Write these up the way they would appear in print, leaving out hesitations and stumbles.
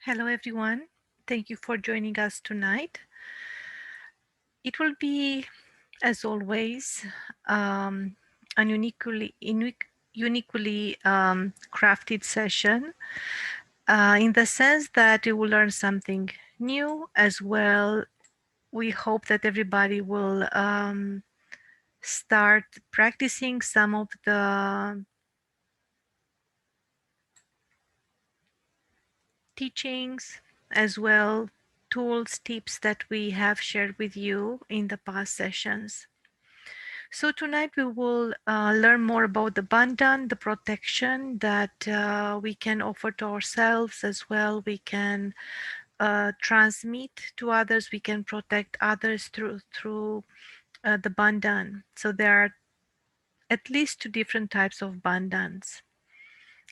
Hello, everyone. Thank you for joining us tonight. It will be, as always, an uniquely crafted session in the sense that you will learn something new as well. We hope that everybody will start practicing some of the teachings as well, tools, tips that we have shared with you in the past sessions. So tonight we will learn more about the Bandhan, the protection that we can offer to ourselves as well. We can transmit to others. We can protect others through the Bandhan. So there are at least two different types of Bandhans.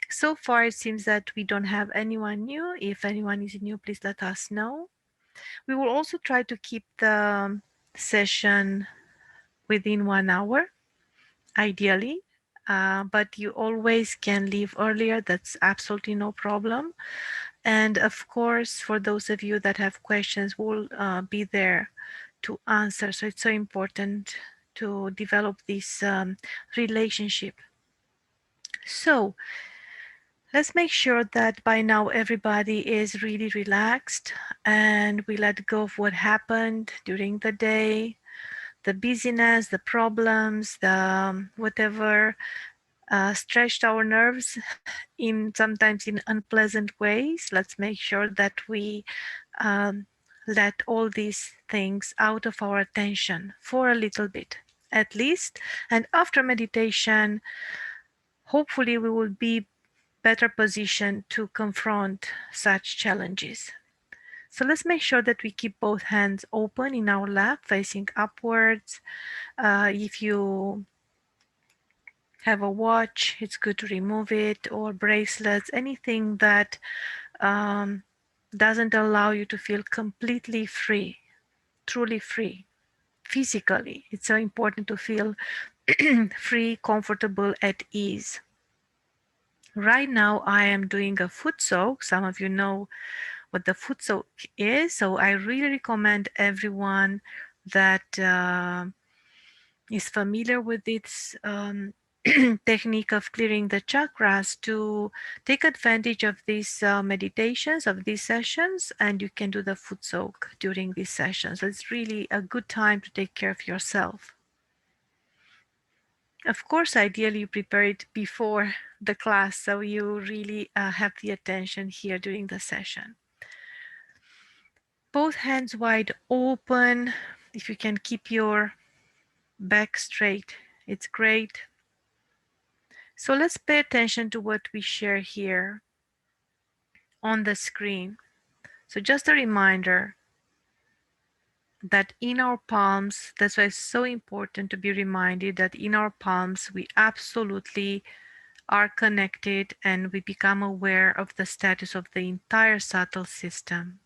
So far, it seems that we don't have anyone new. If anyone is new, please let us know. We will also try to keep the session within 1 hour, ideally. But you always can leave earlier. That's absolutely no problem. And of course, for those of you that have questions, we'll be there to answer. So it's so important to develop this relationship. So let's make sure that by now everybody is really relaxed and we let go of what happened during the day, the busyness, the problems, the whatever stretched our nerves in sometimes in unpleasant ways. Let's make sure that we um, let all these things out of our attention for a little bit at least. And after meditation, hopefully we will be better positioned to confront such challenges. So let's make sure that we keep both hands open in our lap facing upwards. If you have a watch, it's good to remove it, or bracelets, anything that um, doesn't allow you to feel completely free, truly free, physically. It's so important to feel free, comfortable, at ease. Right now, I am doing a foot soak. Some of you know what the foot soak is, so I really recommend everyone that is familiar with this technique of clearing the chakras to take advantage of these meditations, of these sessions, and you can do the foot soak during these sessions. So it's really a good time to take care of yourself. Of course, ideally you prepare it before the class so you really have the attention here during the session. Both hands wide open. If you can keep your back straight, it's great. So let's pay attention to what we share here on the screen. So just a reminder that in our palms, that's why it's so important to be reminded that in our palms, we absolutely are connected and we become aware of the status of the entire subtle system.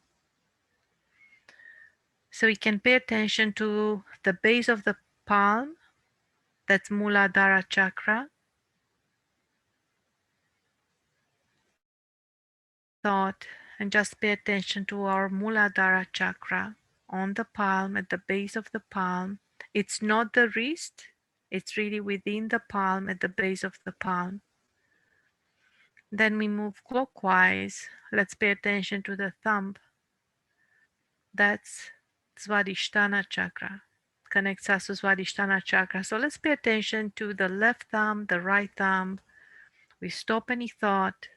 So we can pay attention to the base of the palm, that's Mula Dhara Chakra. Thought and just pay attention to our Muladhara chakra on the palm, at the base of the palm. It's not the wrist, it's really within the palm, at the base of the palm. Then we move clockwise. Let's pay attention to the thumb. That's Svadhisthana chakra. Connects us to Svadhisthana chakra. So let's pay attention to the left thumb, the right thumb. We stop any thought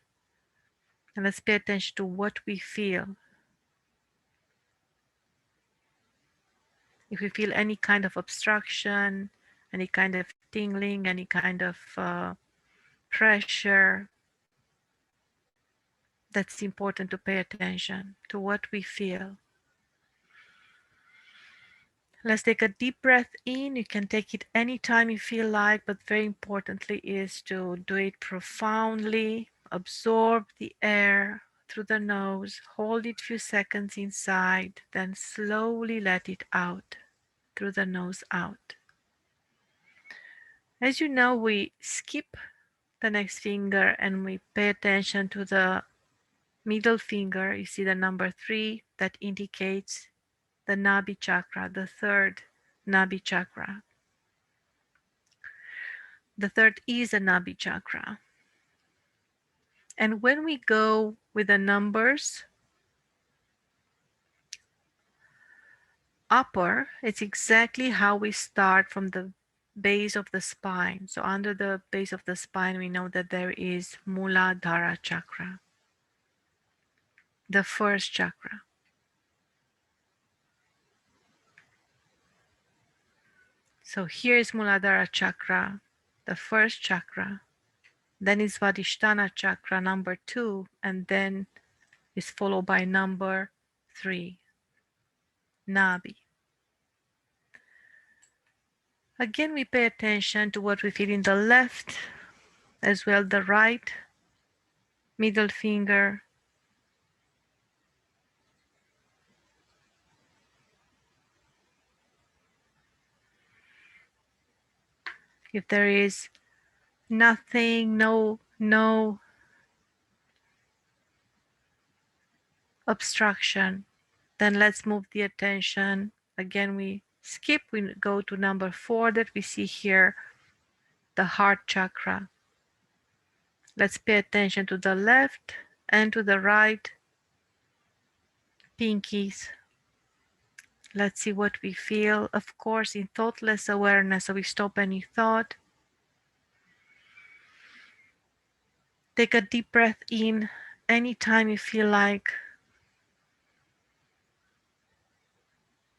and let's pay attention to what we feel. If we feel any kind of obstruction, any kind of tingling, any kind of pressure, that's important to pay attention to what we feel. Let's take a deep breath in. You can take it anytime you feel like, but very importantly is to do it profoundly. Absorb the air through the nose, hold it a few seconds inside, then slowly let it out through the nose out. As you know, we skip the next finger and we pay attention to the middle finger, you see the number 3 that indicates the Nabi chakra, the third Nabi chakra. The third is a Nabi chakra. And when we go with the numbers upper, it's exactly how we start from the base of the spine. So under the base of the spine, we know that there is Mula dhara chakra, the first chakra. So here is Muladhara chakra, the first chakra. Then is Vadhisthana chakra, number 2, and then is followed by number 3, Nabi. Again, we pay attention to what we feel in the left, as well the right, middle finger, if there is nothing, no obstruction, then let's move the attention. Again, we skip, we go to number 4 that we see here, the heart chakra. Let's pay attention to the left and to the right pinkies. Let's see what we feel, of course, in thoughtless awareness. So we stop any thought. Take a deep breath in anytime you feel like,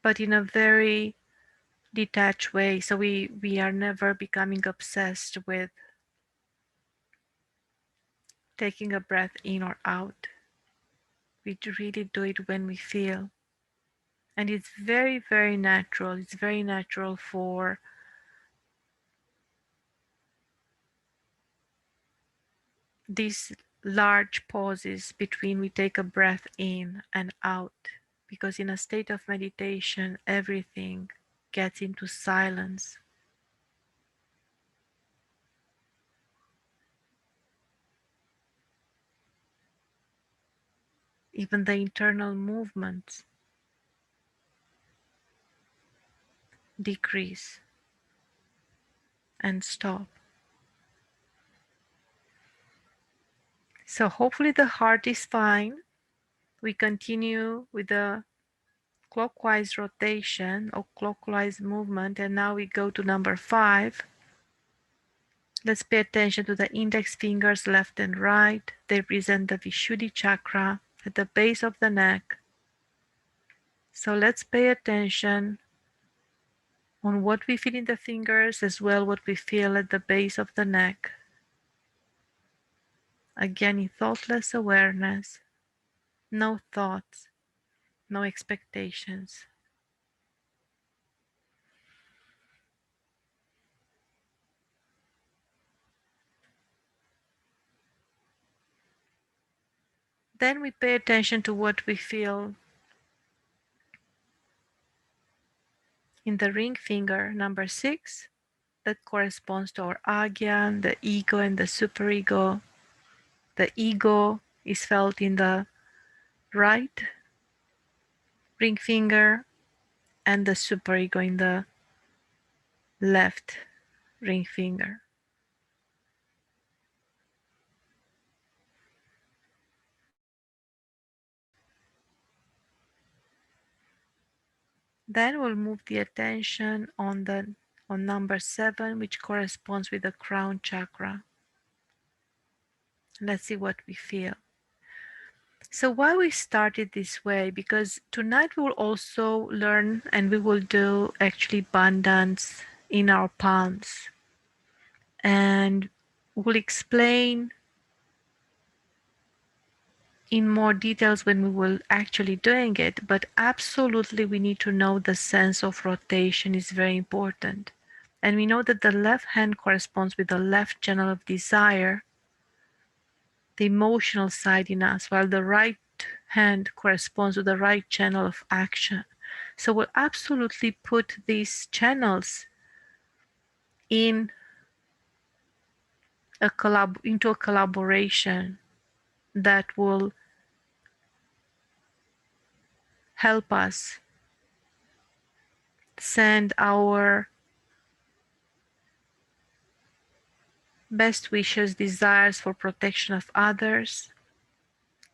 but in a very detached way. So we are never becoming obsessed with taking a breath in or out. We really do it when we feel. And it's very, very natural. It's very natural for these large pauses between we take a breath in and out, because in a state of meditation, everything gets into silence. Even the internal movements decrease and stop. So hopefully the heart is fine. We continue with the clockwise rotation or clockwise movement, and now we go to number 5. Let's pay attention to the index fingers left and right. They present the Vishuddhi Chakra at the base of the neck. So let's pay attention on what we feel in the fingers, as well what we feel at the base of the neck. Again, in thoughtless awareness, no thoughts, no expectations. Then we pay attention to what we feel in the ring finger, number 6, that corresponds to our agyan, the ego and the superego. The ego is felt in the right ring finger and the superego in the left ring finger. Then we'll move the attention on number 7, which corresponds with the Crown Chakra. Let's see what we feel. So why we started this way? Because tonight we will also learn, and we will do actually bandhans in our palms. And we'll explain in more details when we will actually doing it, but absolutely we need to know the sense of rotation is very important. And we know that the left hand corresponds with the left channel of desire, the emotional side in us, while the right hand corresponds to the right channel of action. So we'll absolutely put these channels in into a collaboration that will help us send our best wishes, desires for protection of others,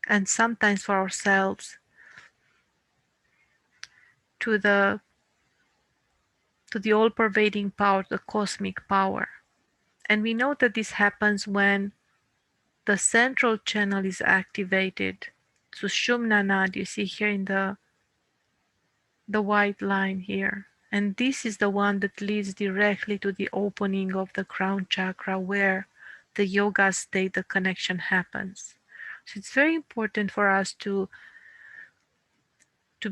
and sometimes for ourselves to the all-pervading power, the cosmic power. And we know that this happens when the central channel is activated. Sushumna Nad, you see here in the white line here. And this is the one that leads directly to the opening of the crown chakra, where the yoga state, the connection happens. So it's very important for us to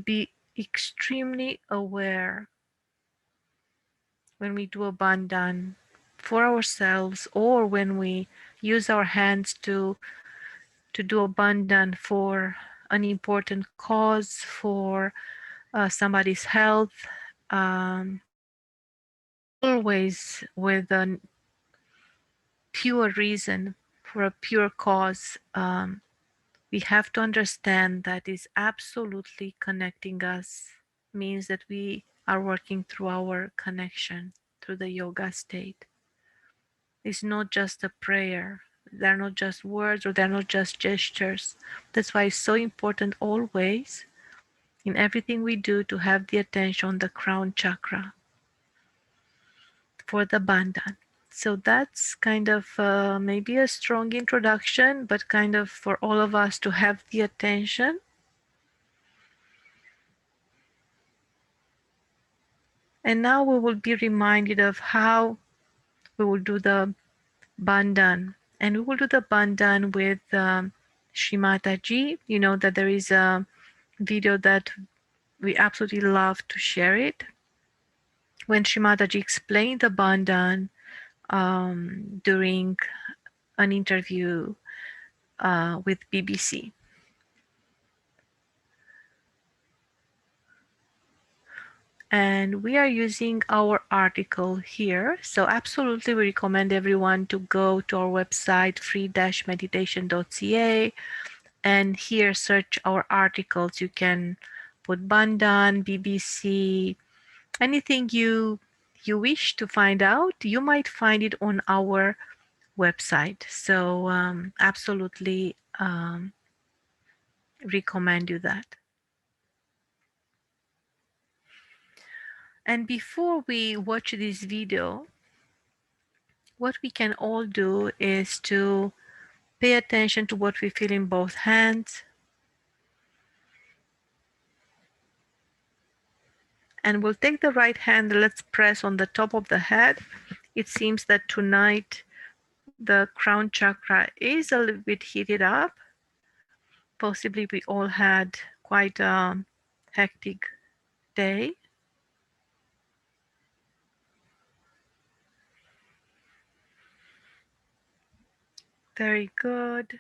be extremely aware when we do a bandhan for ourselves, or when we use our hands to do a bandhan for an important cause, for somebody's health, always with a pure reason, for a pure cause. We have to understand that is absolutely connecting us, means that we are working through our connection, through the yoga state. It's not just a prayer. They're not just words, or they're not just gestures. That's why it's so important always in everything we do to have the attention on the crown chakra for the bandhan. So that's kind of maybe a strong introduction, but kind of for all of us to have the attention. And now we will be reminded of how we will do the bandhan. And we will do the bandhan with Shri Mataji. You know that there is a video that we absolutely love to share it. When Shri Mataji explained the bandhan during an interview with BBC. And we are using our article here. So absolutely we recommend everyone to go to our website, free-meditation.ca, and here search our articles. You can put Bandhan, BBC, anything you wish to find out, you might find it on our website. So absolutely recommend you that. And before we watch this video, what we can all do is to pay attention to what we feel in both hands. And we'll take the right hand, let's press on the top of the head. It seems that tonight the crown chakra is a little bit heated up. Possibly we all had quite a hectic day. Very good.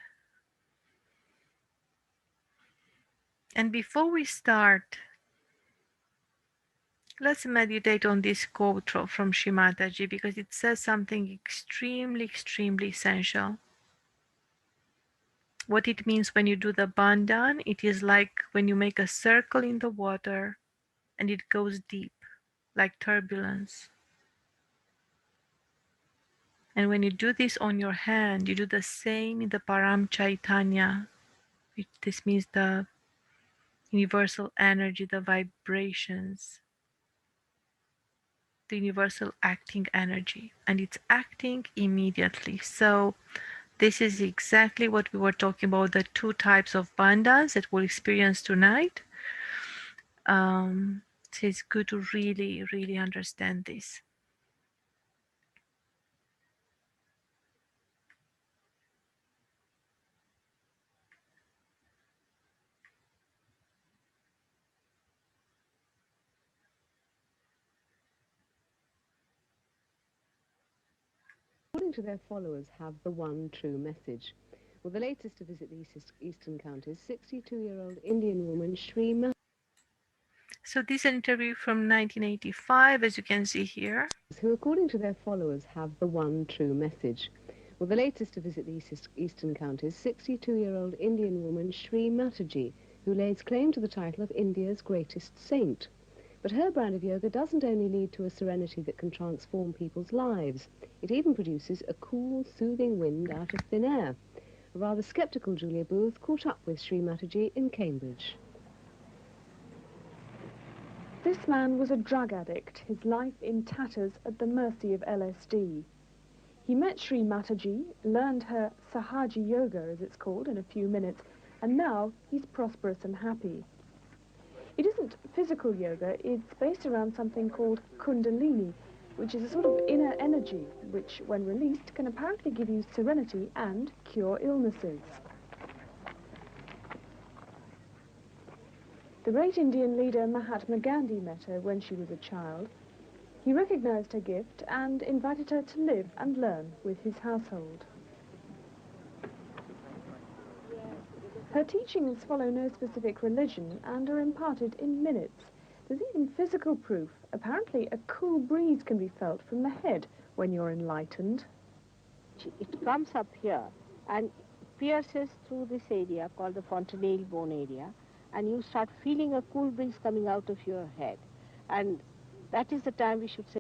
And before we start, let's meditate on this quote from Shri Mataji, because it says something extremely, extremely essential. What it means when you do the bandhan, it is like when you make a circle in the water and it goes deep, like turbulence. And when you do this on your hand, you do the same in the Param Chaitanya. This means the universal energy, the vibrations, the universal acting energy, and it's acting immediately. So this is exactly what we were talking about, the two types of bandhans that we'll experience tonight. So it's good to really, really understand this. According to their followers, have the one true message. Well, the latest to visit the eastern counties, 62-year-old Indian woman Shri Mataji, So this is an interview from 1985, as you can see here. who, according to their followers, have the one true message. Well, the latest to visit the eastern counties, 62-year-old Indian woman Shri Mataji, who lays claim to the title of India's greatest saint. But her brand of yoga doesn't only lead to a serenity that can transform people's lives, it even produces a cool, soothing wind out of thin air. A rather sceptical Julia Booth caught up with Sri Mataji in Cambridge. This man was a drug addict, his life in tatters at the mercy of LSD. He met Sri Mataji, learned her Sahaja Yoga, as it's called, in a few minutes, and now he's prosperous and happy. It isn't physical yoga, it's based around something called Kundalini, which is a sort of inner energy, which, when released, can apparently give you serenity and cure illnesses. The great Indian leader Mahatma Gandhi met her when she was a child. He recognized her gift and invited her to live and learn with his household. Her teachings follow no specific religion and are imparted in minutes. There's even physical proof. Apparently, a cool breeze can be felt from the head when you're enlightened. It comes up here and pierces through this area called the fontanelle bone area, and you start feeling a cool breeze coming out of your head. And that is the time we should say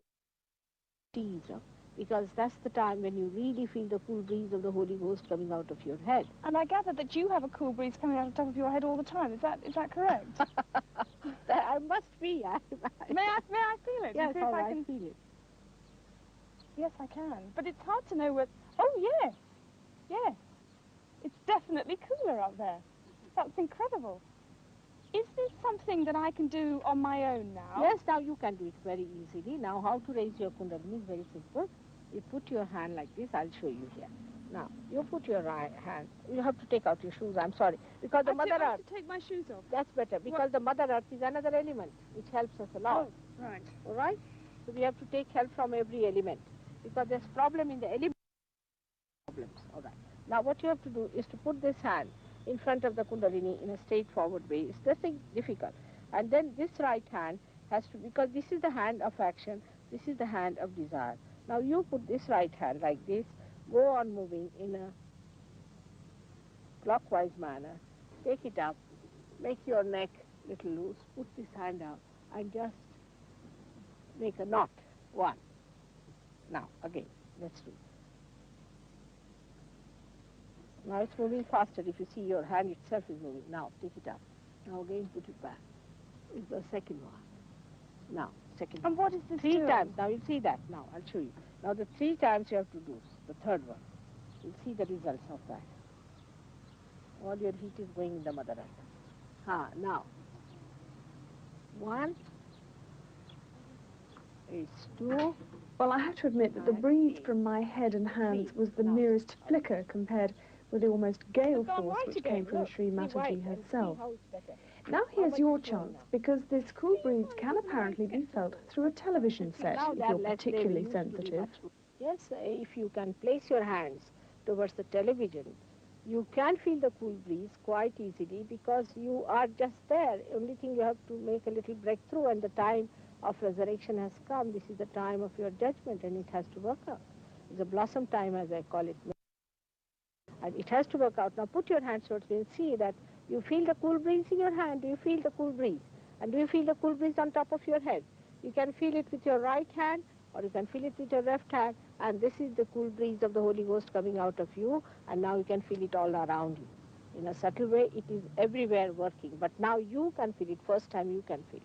teaser, because that's the time when you really feel the cool breeze of the Holy Ghost coming out of your head. And I gather that you have a cool breeze coming out of the top of your head all the time. Is that correct? I must be. May I feel it? Yes, See if all I right, can... feel it. Yes, I can. But it's hard to know what... Oh, yes. Yes. It's definitely cooler up there. That's incredible. Is this something that I can do on my own now? Yes, now you can do it very easily. Now, how to raise your kundalini is very simple. You put your hand like this. I'll show you here. Now, you put your right hand. You have to take out your shoes. I'm sorry. Because the Mother I Earth... have to take my shoes off. That's better. Because the Mother Earth is another element which helps us a lot. Oh, right. All right? So we have to take help from every element. Because there's problem in the element problems. All right. Now, what you have to do is to put this hand in front of the kundalini in a straightforward way. It's nothing difficult. And then this right hand has to, because this is the hand of action, this is the hand of desire. Now you put this right hand like this, go on moving in a clockwise manner, take it up, make your neck little loose, put this hand out, and just make a knot. One. Now, again, let's do it. Now it's moving faster. If you see your hand itself is moving. Now, take it up. Now again, put it back. It's the second one. Now, second And one. what is this Three doing? times. Now you'll see that. Now, I'll show you. Now the 3 times you have to do the third one. You'll see the results of that. All your heat is going in the Mother Earth. Now. 1 is 2. Well, I have to admit that the breeze from my head and hands was the merest flicker compared with the almost gale force which came from Sri Mataji herself. Now here's your chance, because this cool breeze can apparently be felt through a television set if you're particularly sensitive. Yes, if you can place your hands towards the television, you can feel the cool breeze quite easily because you are just there. Only thing you have to make a little breakthrough, and the time of resurrection has come. This is the time of your judgment, and it has to work out. It's a blossom time, as I call it. And it has to work out. Now put your hands towards me and see that you feel the cool breeze in your hand. Do you feel the cool breeze? And do you feel the cool breeze on top of your head? You can feel it with your right hand, or you can feel it with your left hand. And this is the cool breeze of the Holy Ghost coming out of you. And now you can feel it all around you. In a subtle way, it is everywhere working. But now you can feel it. First time you can feel it.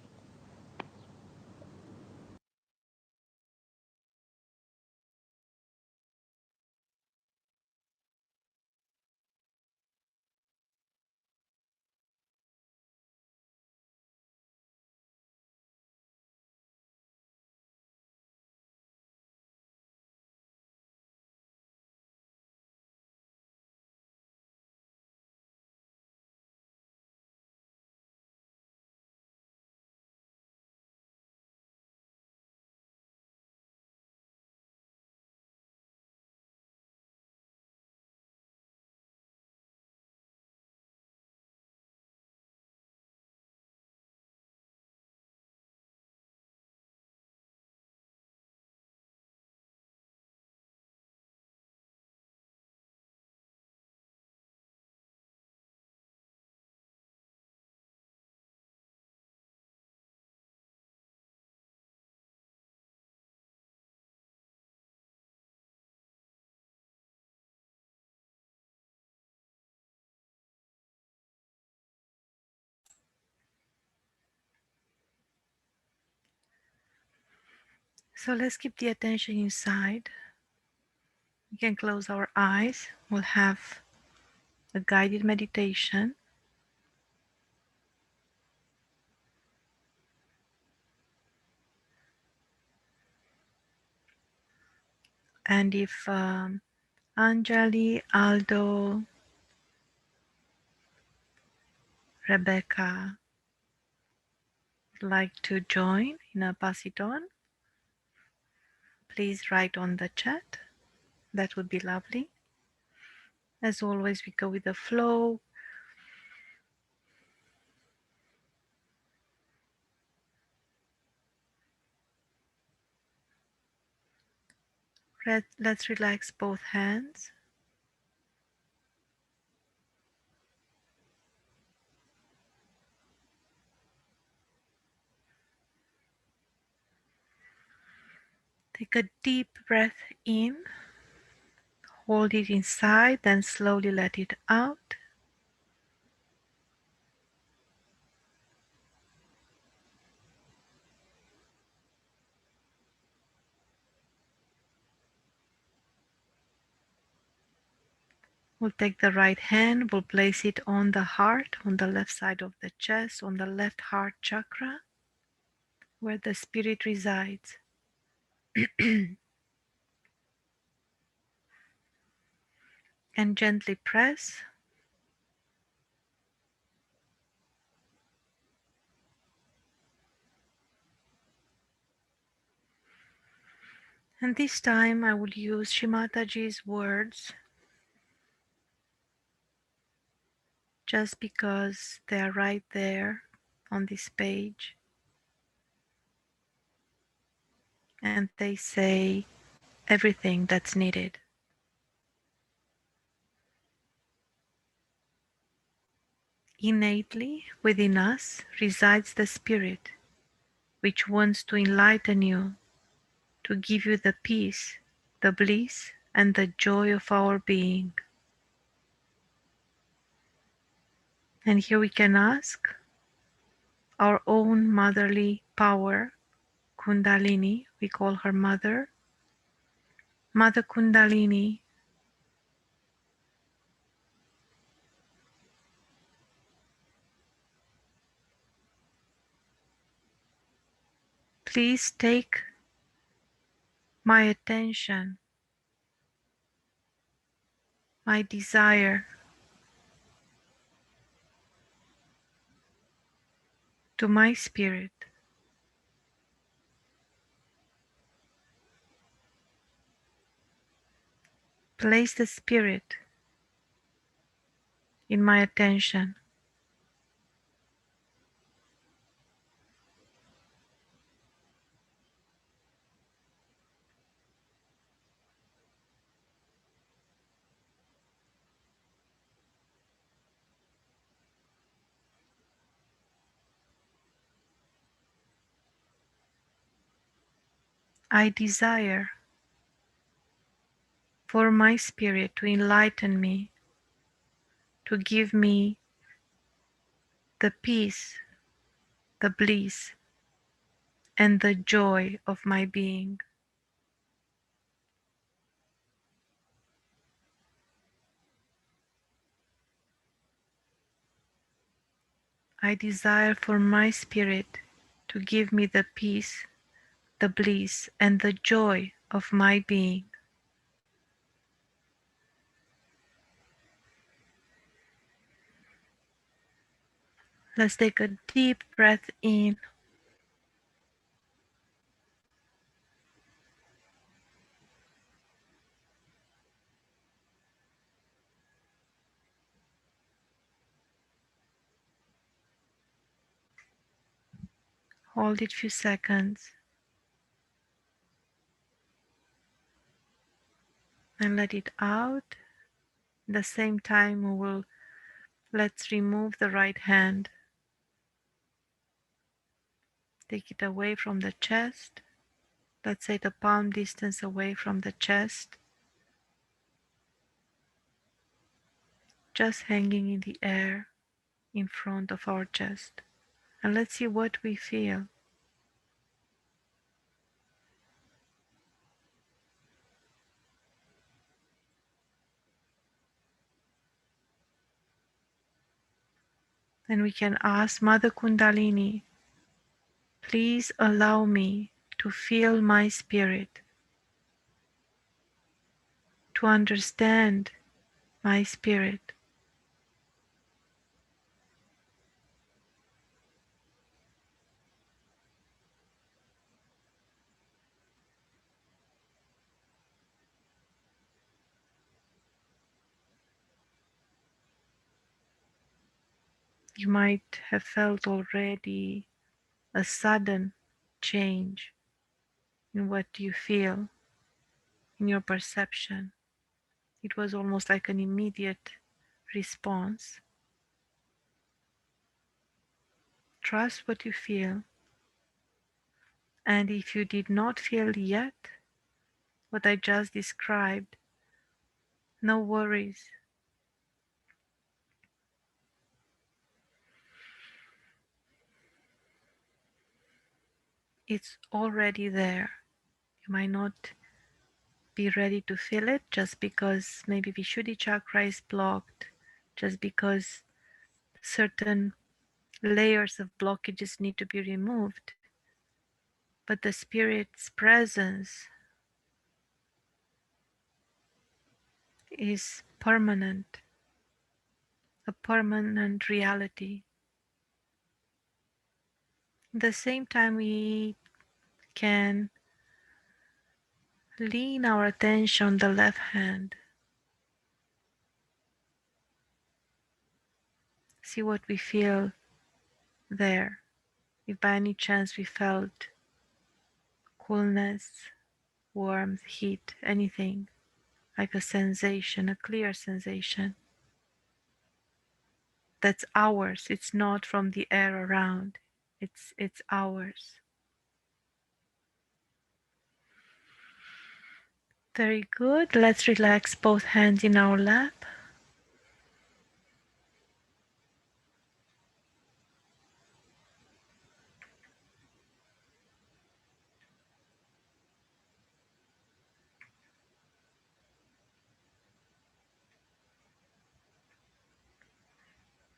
So let's keep the attention inside. We can close our eyes. We'll have a guided meditation. And if Anjali, Aldo, Rebecca would like to join in a pass it on, please write on the chat. That would be lovely. As always, we go with the flow. Let's relax both hands. Take a deep breath in, hold it inside, then slowly let it out. We'll take the right hand, we'll place it on the heart, on the left side of the chest, on the left heart chakra, where the spirit resides. And gently press. And this time I will use Shimataji's words just because they are right there on this page. And they say everything that's needed. Innately within us resides the spirit which wants to enlighten you, to give you the peace, the bliss, and the joy of our being. And here we can ask our own motherly power, Kundalini, we call her Mother. Mother Kundalini, please take my attention, my desire to my spirit. Place the spirit in my attention. I desire for my spirit to enlighten me, to give me the peace, the bliss, and the joy of my being. I desire for my spirit to give me the peace, the bliss, and the joy of my being. Let's take a deep breath in. Hold it a few seconds and let it out. At the same time, let's remove the right hand. Take it away from the chest. Let's say the palm distance away from the chest, just hanging in the air in front of our chest. And let's see what we feel. And we can ask Mother Kundalini, please allow me to feel my spirit, to understand my spirit. You might have felt already a sudden change in what you feel, in your perception. It was almost like an immediate response. Trust what you feel. And if you did not feel yet what I just described, no worries. It's already there. You might not be ready to feel it just because maybe Vishuddhi Chakra is blocked, just because certain layers of blockages need to be removed. But the Spirit's presence is permanent, a permanent reality. At the same time, we can lean our attention on the left hand. See what we feel there. If by any chance we felt coolness, warmth, heat, anything like a sensation, a clear sensation. That's ours. It's not from the air around. It's ours. Very good. Let's relax both hands in our lap.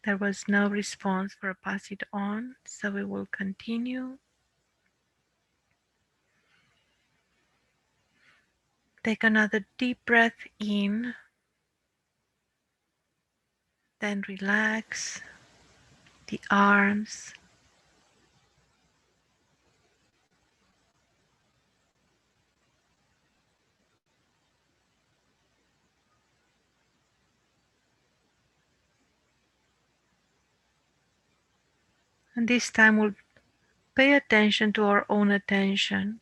There was no response for pass it on, so we will continue. Take another deep breath in, then relax the arms, and this time we'll pay attention to our own attention,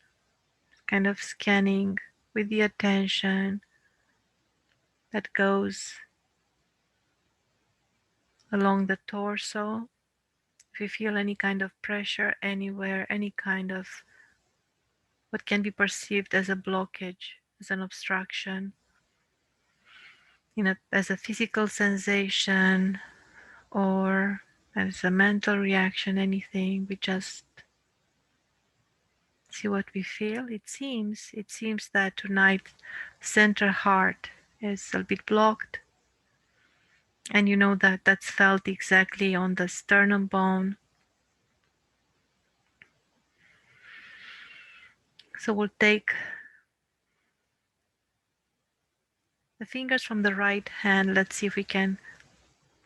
kind of scanning with the attention that goes along the torso. If you feel any kind of pressure anywhere, any kind of what can be perceived as a blockage, as an obstruction, as a physical sensation or as a mental reaction, anything, we just see what we feel. It seems that tonight center heart is a bit blocked, and you know that that's felt exactly on the sternum bone. So we'll take the fingers from the right hand. Let's see if we can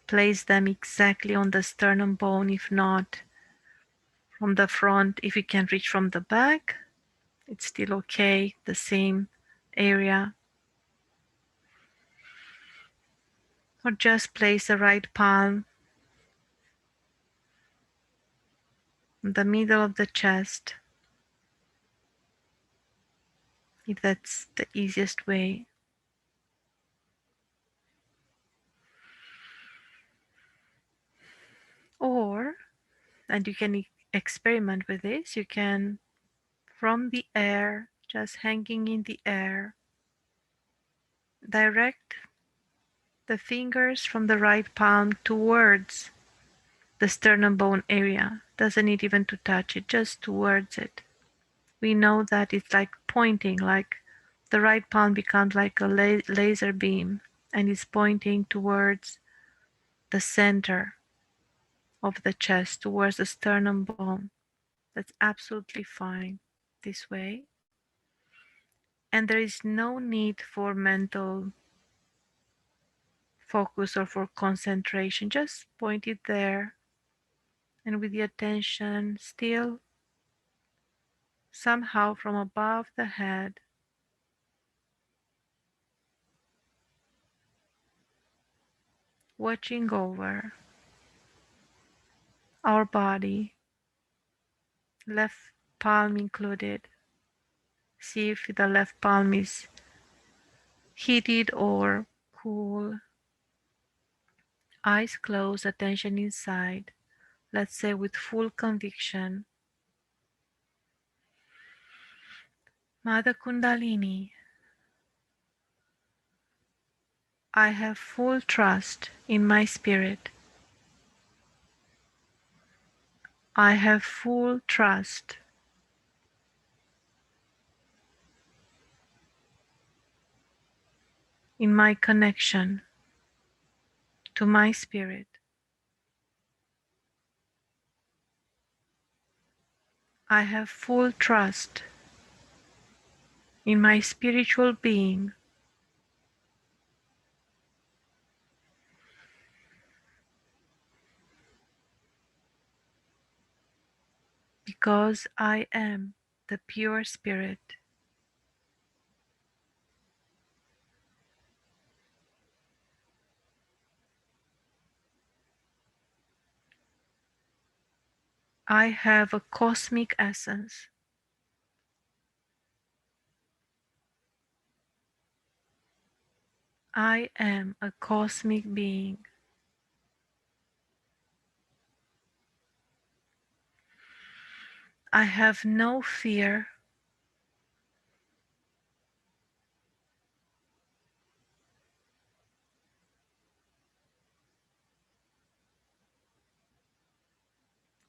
place them exactly on the sternum bone. If not, from the front, if you can reach from the back, it's still okay, the same area. Or just place the right palm in the middle of the chest, if that's the easiest way. Or, and you can experiment with this, you can, from the air, just hanging in the air, direct the fingers from the right palm towards the sternum bone area. Doesn't need even to touch it, just towards it. We know that it's like pointing, like the right palm becomes like a laser beam and is pointing towards the center of the chest towards the sternum bone. That's absolutely fine this way. And there is no need for mental focus or for concentration. Just point it there and with the attention still somehow from above the head, watching over our body, left palm included. See if the left palm is heated or cool. Eyes closed, attention inside. Let's say with full conviction. Mother Kundalini, I have full trust in my spirit. I have full trust in my connection to my spirit. I have full trust in my spiritual being because I am the pure spirit. I have a cosmic essence. I am a cosmic being. I have no fear.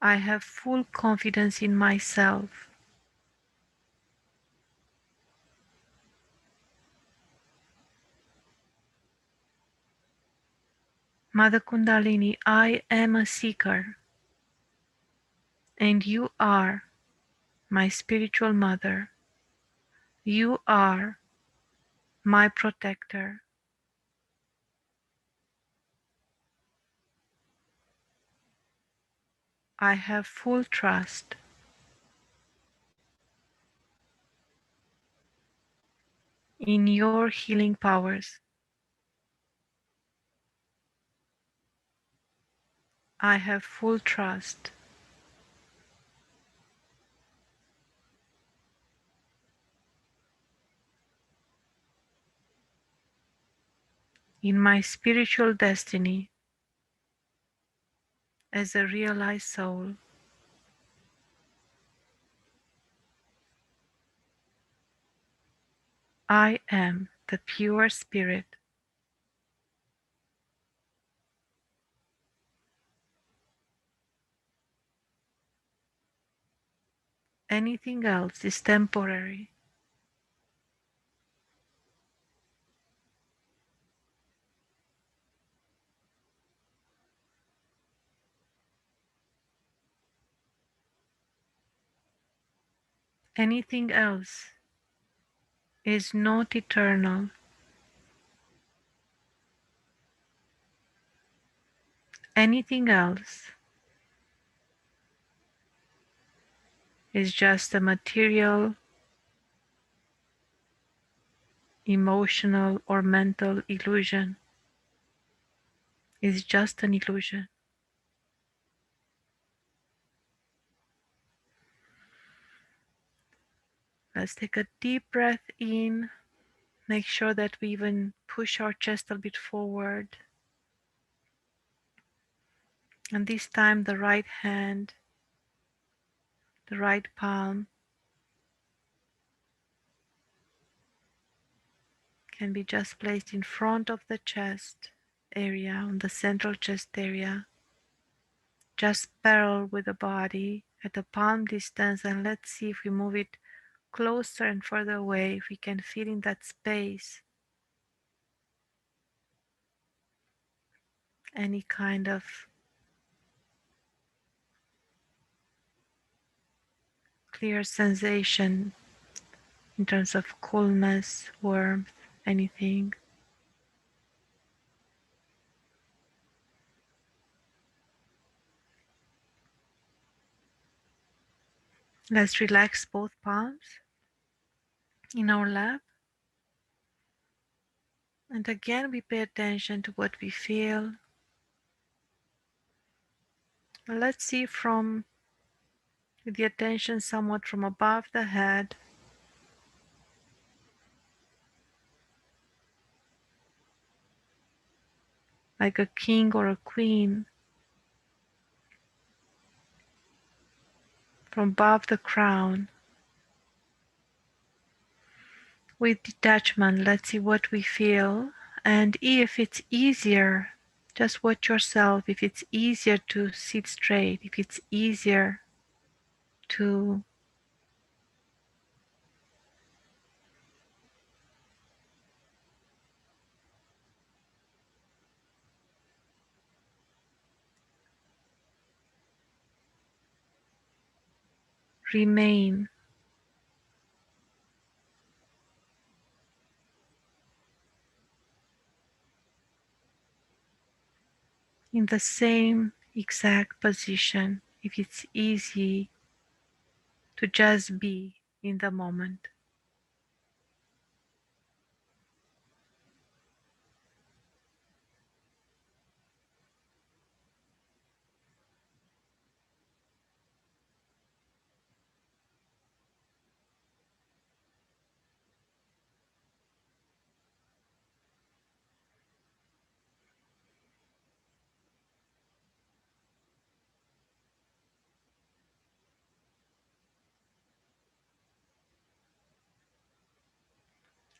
I have full confidence in myself. Mother Kundalini, I am a seeker, and you are my spiritual mother. You are my protector. I have full trust in your healing powers. I have full trust in my spiritual destiny as a realized soul. I am the pure spirit. Anything else is temporary. Anything else is not eternal. Anything else is just a material, emotional, or mental illusion. Is just an illusion. Let's take a deep breath in. Make sure that we even push our chest a bit forward. And this time the right hand, the right palm can be just placed in front of the chest area, on the central chest area, just parallel with the body at a palm distance. And let's see if we move it closer and further away, if we can feel in that space any kind of clear sensation in terms of coolness, warmth, anything. Let's relax both palms in our lap. And again, we pay attention to what we feel. Let's see from with the attention somewhat from above the head, like a king or a queen, from above the crown. With detachment, let's see what we feel. And if it's easier, just watch yourself. If it's easier to sit straight, if it's easier to remain in the same exact position, if it's easy to just be in the moment.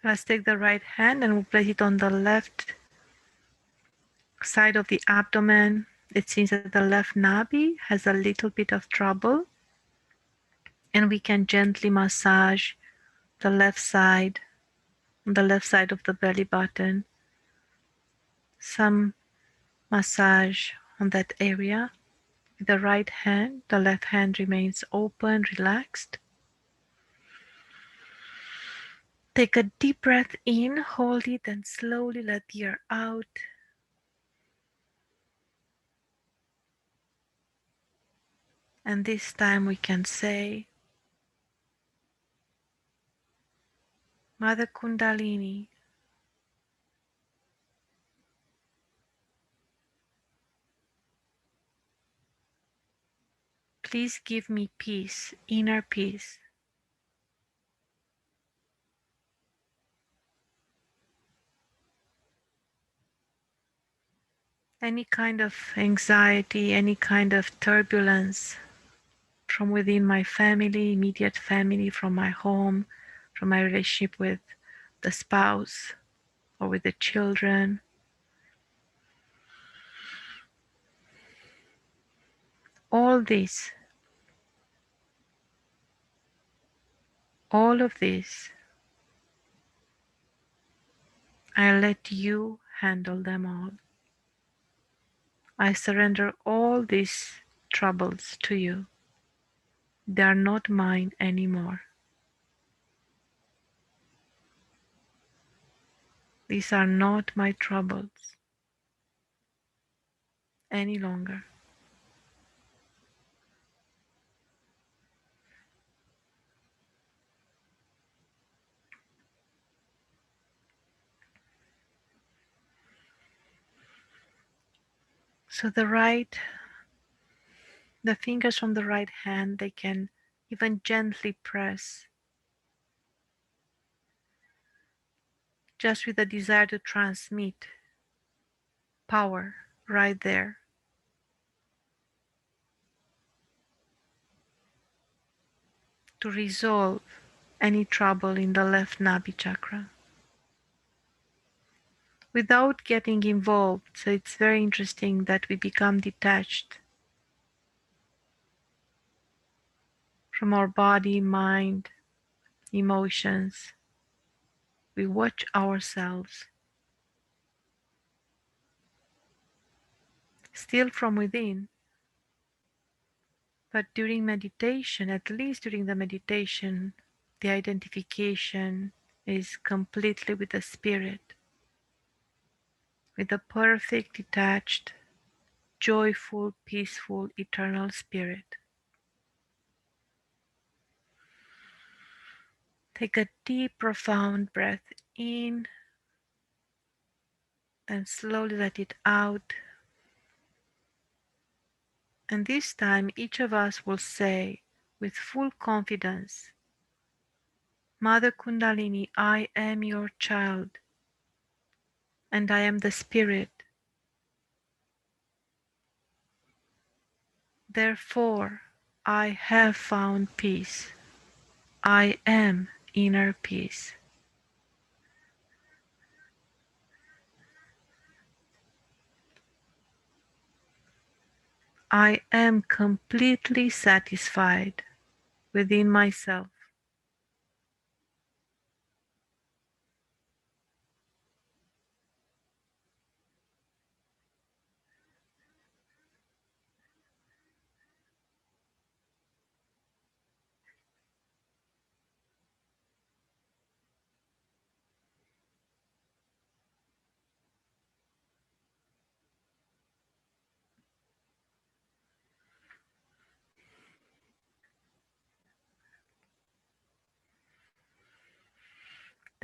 Let's take the right hand and we'll place it on the left side of the abdomen. It seems that the left nabi has a little bit of trouble, and we can gently massage the left side, on the left side of the belly button. Some massage on that area. With the right hand, the left hand remains open, relaxed. Take a deep breath in, hold it, and slowly let the air out. And this time we can say, Mother Kundalini, please give me peace, inner peace. Any kind of anxiety, any kind of turbulence from within my family, immediate family, from my home, from my relationship with the spouse or with the children. All of this, I let you handle them all. I surrender all these troubles to you. They are not mine anymore. These are not my troubles any longer. So the fingers from the right hand, they can even gently press, just with the desire to transmit power right there, to resolve any trouble in the left nabi chakra without getting involved. So it's very interesting that we become detached from our body, mind, emotions. We watch ourselves still from within, But during meditation, at least during the meditation, the identification is completely with the spirit, with the perfect, detached, joyful, peaceful, eternal spirit. Take a deep, profound breath in and slowly let it out. And this time, each of us will say with full confidence, Mother Kundalini, I am your child, and I am the spirit. Therefore, I have found peace. I am inner peace. I am completely satisfied within myself.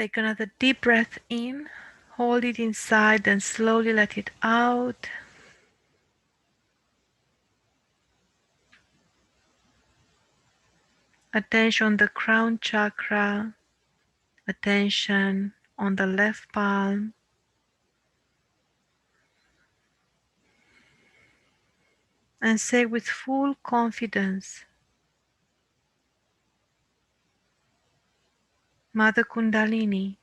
Take another deep breath in, hold it inside, and slowly let it out. Attention on the crown chakra, attention on the left palm, and say with full confidence, Mother Kundalini,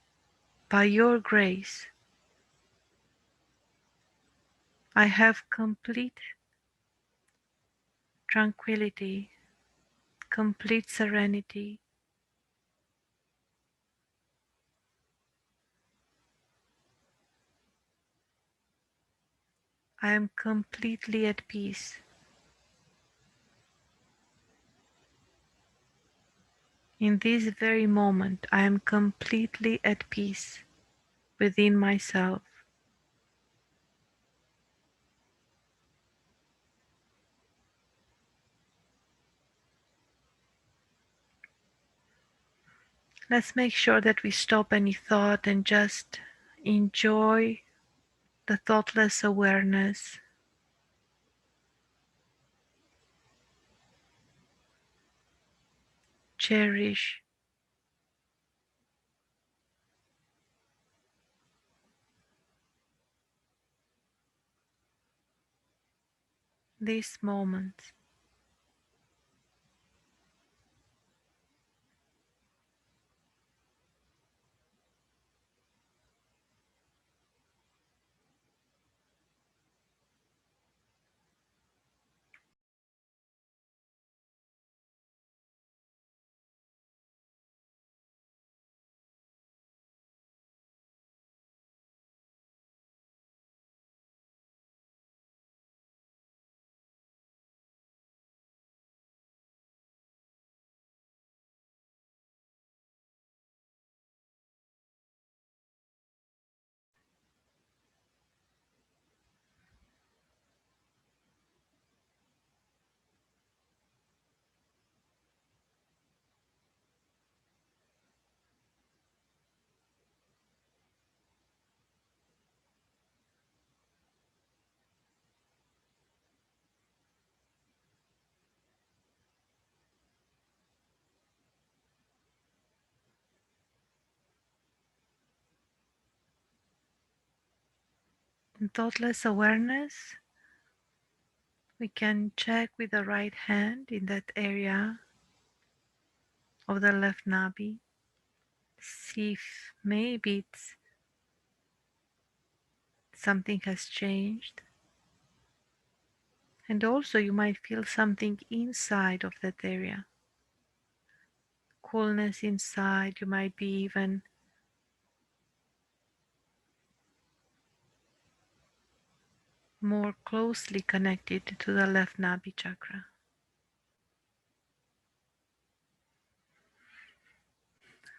by your grace, I have complete tranquility, complete serenity. I am completely at peace. In this very moment, I am completely at peace within myself. Let's make sure that we stop any thought and just enjoy the thoughtless awareness. Cherish this moment. In thoughtless awareness, we can check with the right hand in that area of the left nabi. See if maybe something has changed. And also, you might feel something inside of that area. Coolness inside. You might be even more closely connected to the left nabi chakra.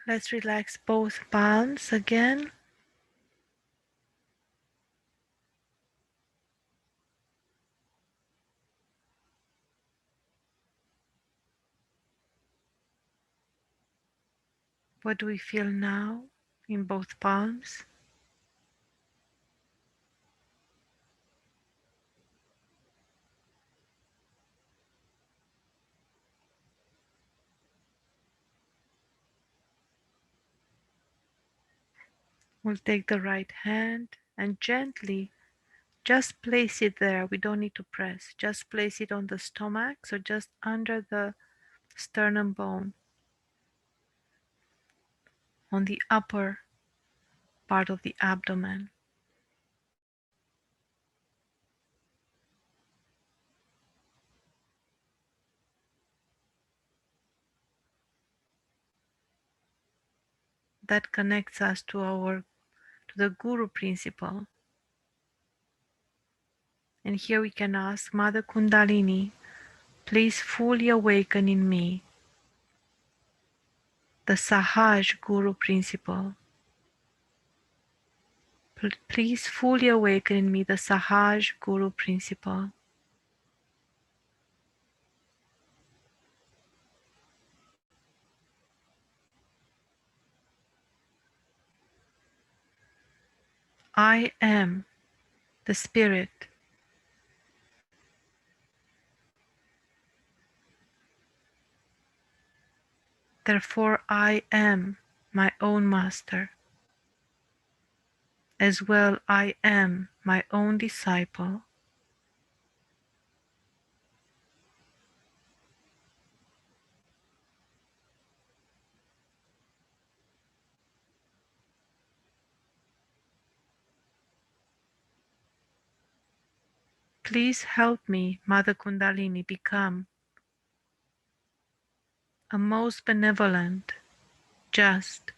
Let's relax both palms again. What do we feel now in both palms? We'll take the right hand and gently just place it there. We don't need to press. Just place it on the stomach, so just under the sternum bone, on the upper part of the abdomen. That connects us to the Guru principle. And here we can ask Mother Kundalini, please fully awaken in me the Sahaj Guru principle. Please fully awaken in me the Sahaj Guru principle. I am the Spirit. Therefore, I am my own master. As well, I am my own disciple. Please help me, Mother Kundalini, become a most benevolent, just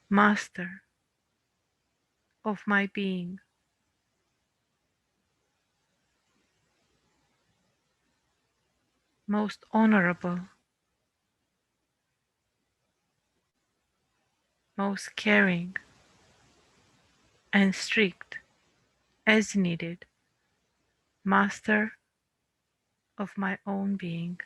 master of my being, most honorable, most caring, and strict as needed, master of my own being.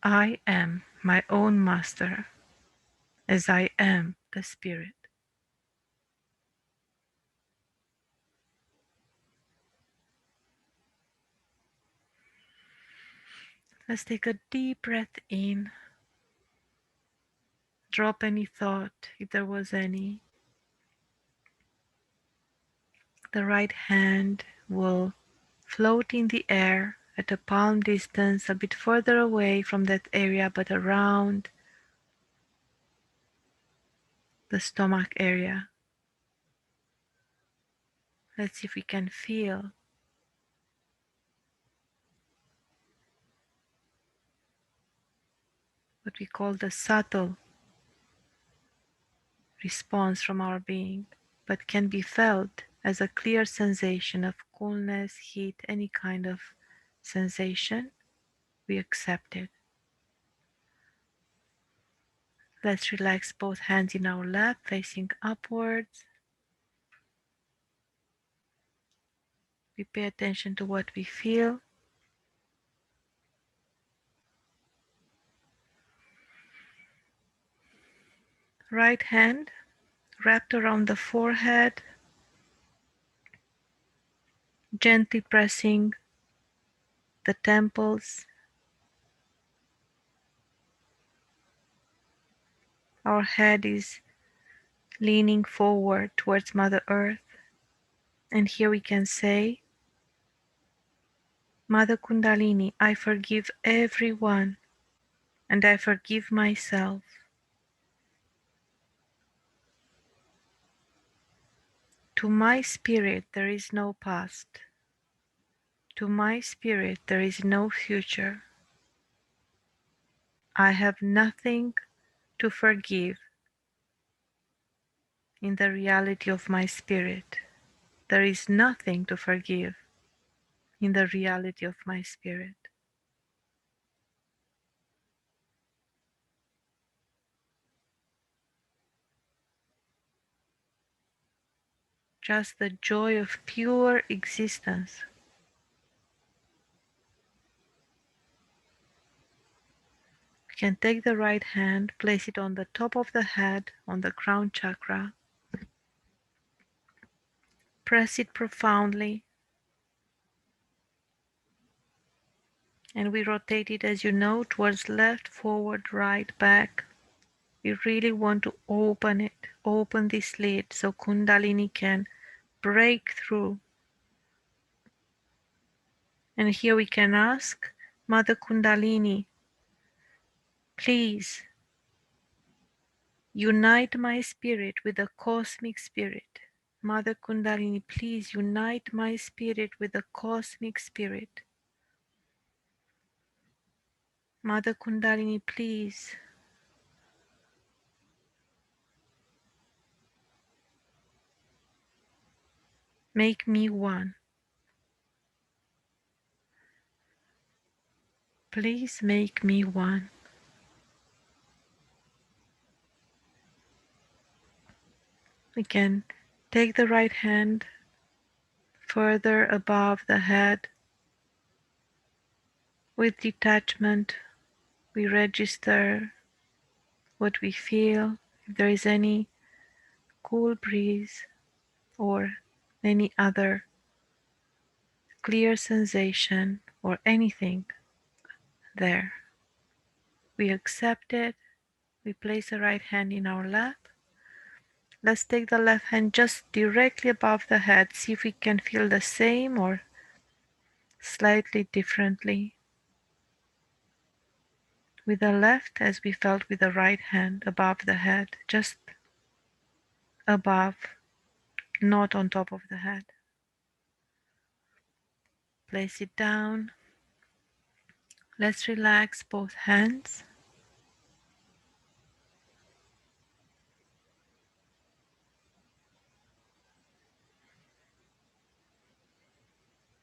I am my own master, as I am the Spirit. Let's take a deep breath in. Drop any thought, if there was any. The right hand will float in the air at a palm distance, a bit further away from that area, but around the stomach area. Let's see if we can feel what we call the subtle response from our being, but can be felt as a clear sensation of coolness, heat, any kind of sensation. We accept it. Let's relax both hands in our lap, facing upwards. We pay attention to what we feel. Right hand wrapped around the forehead, gently pressing the temples. Our head is leaning forward towards Mother Earth. And here we can say, Mother Kundalini, I forgive everyone and I forgive myself. To my spirit, there is no past. To my spirit, there is no future. I have nothing to forgive in the reality of my spirit. There is nothing to forgive in the reality of my spirit. just the joy of pure existence. You can take the right hand, place it on the top of the head, on the crown chakra. Press it profoundly, and we rotate it, as you know, towards left, forward, right, back. We really want to open it, open this lid so Kundalini can break through. And here we can ask Mother Kundalini, please unite my spirit with the cosmic spirit. Mother Kundalini, please unite my spirit with the cosmic spirit. Mother Kundalini, please make me one. Please make me one. We can take the right hand further above the head. With detachment, we register what we feel, if there is any cool breeze or any other clear sensation or anything there. We accept it. We place the right hand in our lap. Let's take the left hand just directly above the head. See if we can feel the same or slightly differently with the left as we felt with the right hand above the head, just above, not on top of the head. Place it down. Let's relax both hands.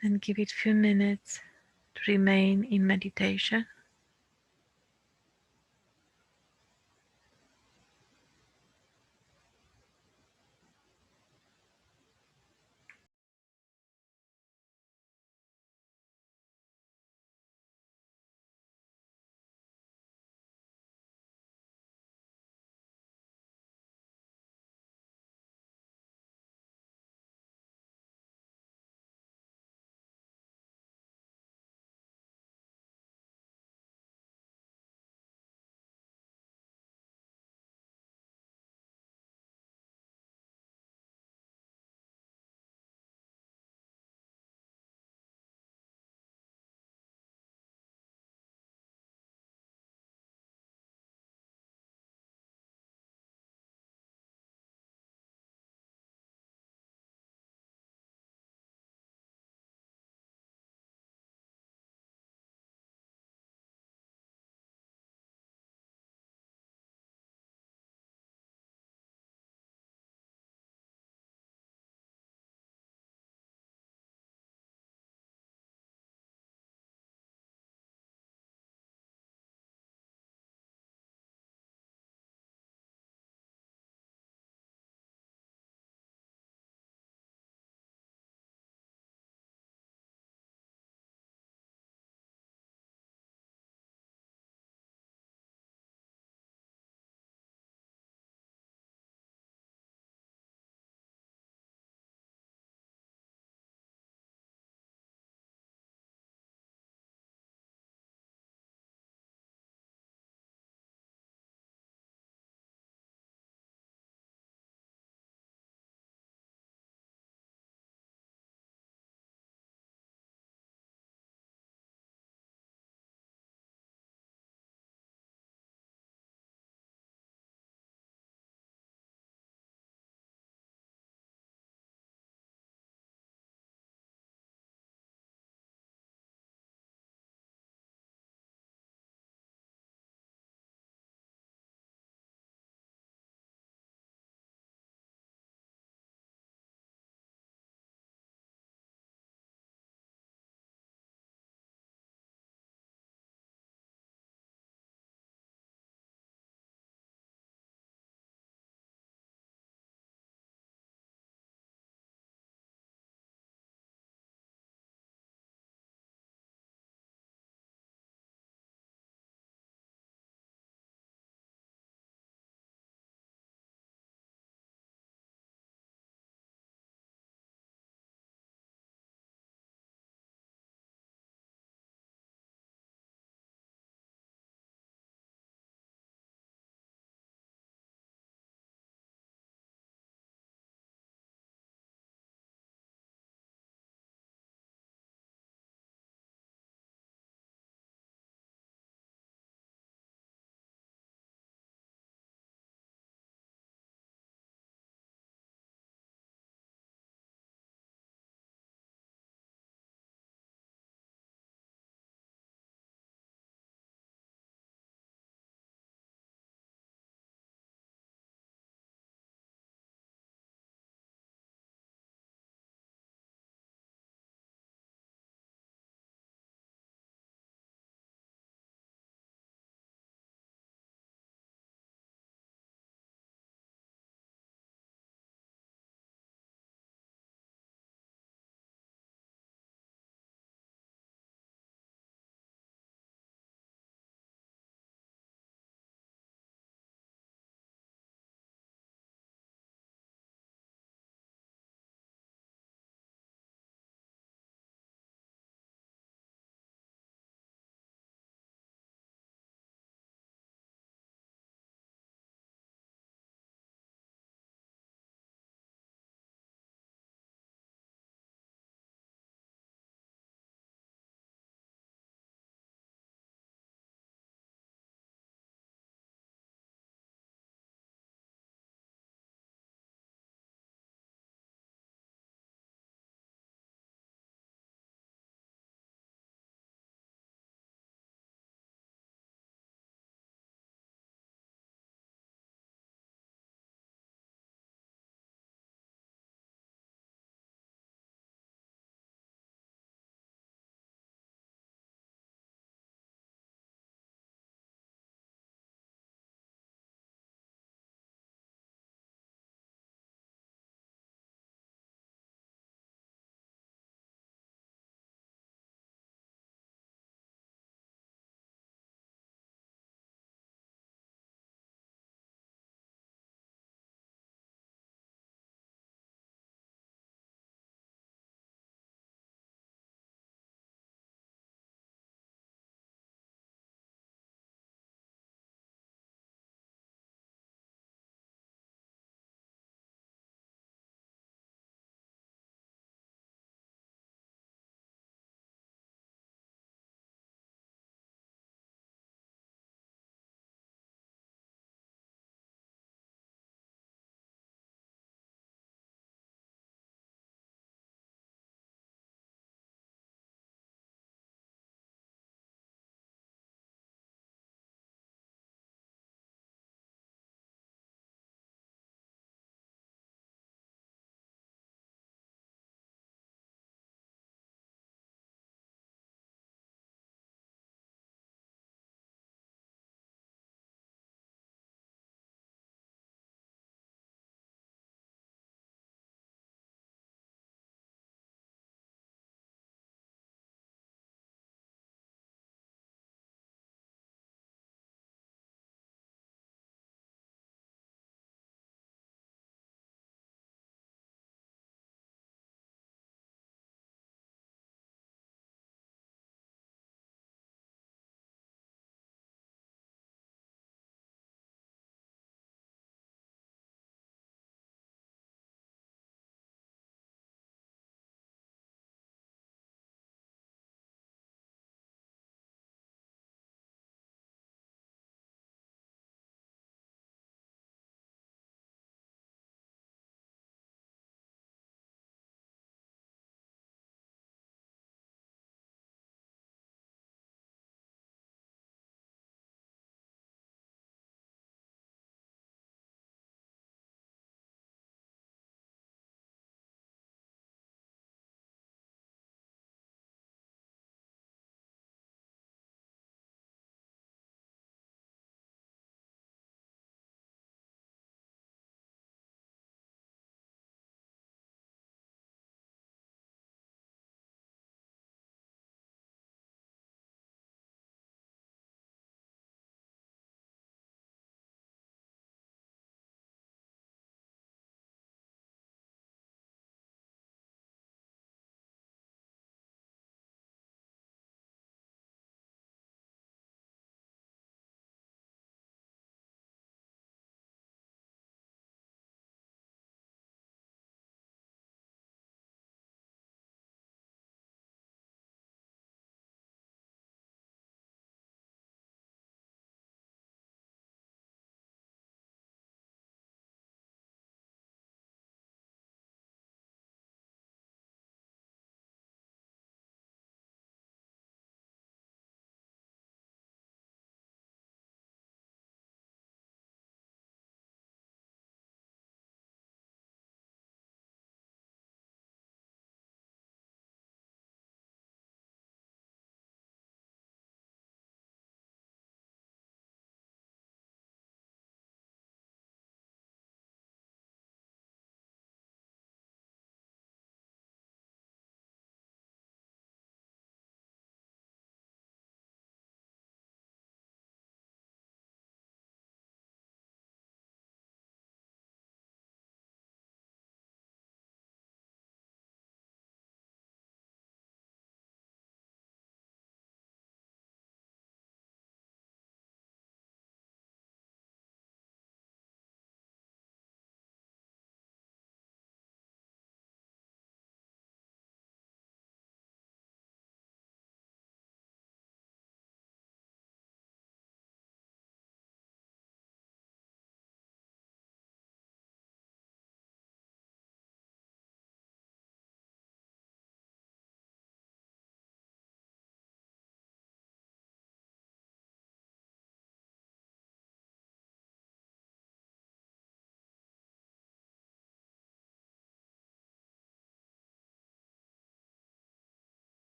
And give it a few minutes to remain in meditation.